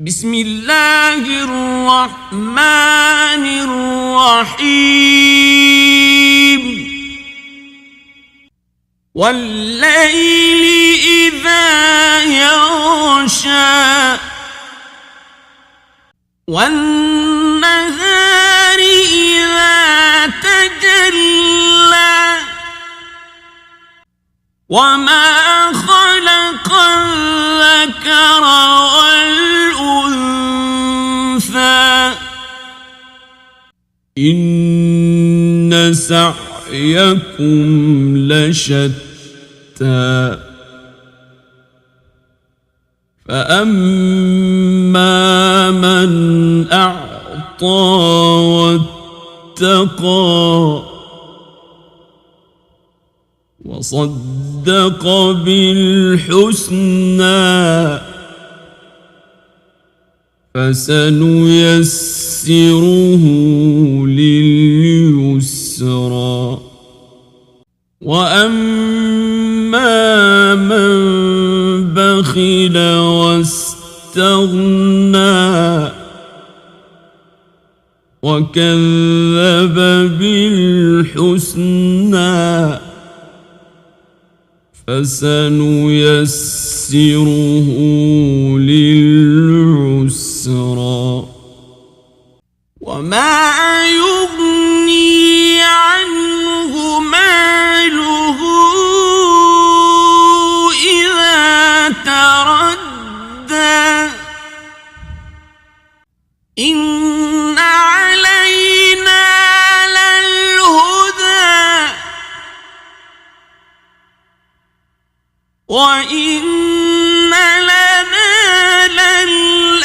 بسم الله الرحمن الرحيم والليل إذا يغشى والنهار إذا تجلى وما خلق الذكر والأنثى إن سعيكم لشتى فأما من أعطى واتقى وصدق بالحسنى فسنيسره لليسرى وأما من بخل واستغنى وكذب بالحسنى فسنيسره للعسرى وما يغني عنه ماله إذا تردى إن علينا للهدى وإن لنا للآخرة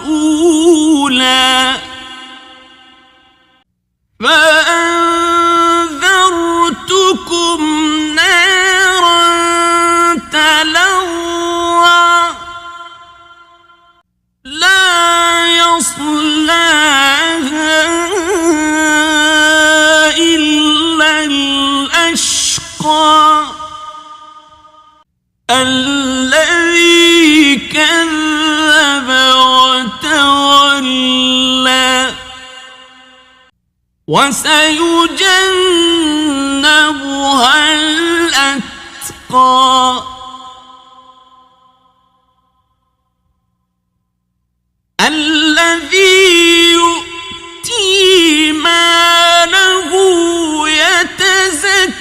والأولى فأنذرتكم نارا تلظى لا يصلاها إلا الأشقى الذي كذب وتولى وسيجنبها الأتقى الذي يؤتي ماله يتزكى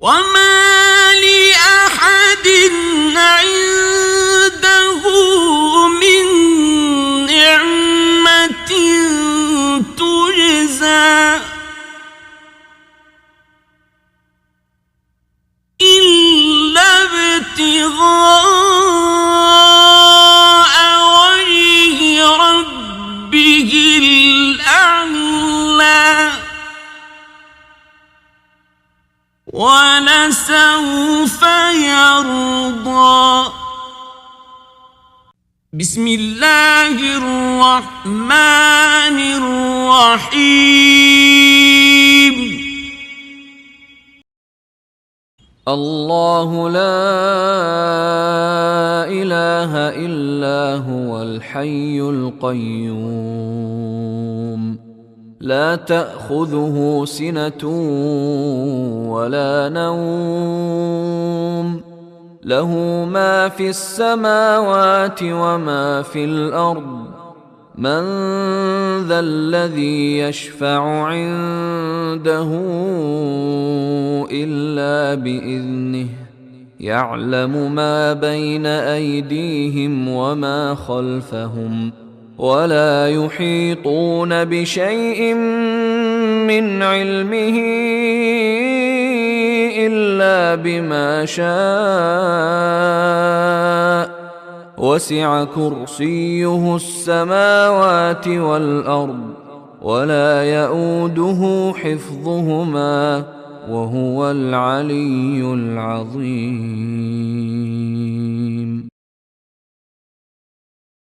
وما لأحد عنده من نعمة تجزى إلا ابتغاء وجه ربه الأعلى ولسوف يرضى بسم الله الرحمن الرحيم الله لا إله إلا هو الحي القيوم لا تأخذه سنة ولا نوم له ما في السماوات وما في الأرض من ذا الذي يشفع عنده إلا بإذنه يعلم ما بين أيديهم وما خلفهم ولا يحيطون بشيء من علمه إلا بما شاء وسع كرسيه السماوات والأرض ولا يؤوده حفظهما وهو العلي العظيم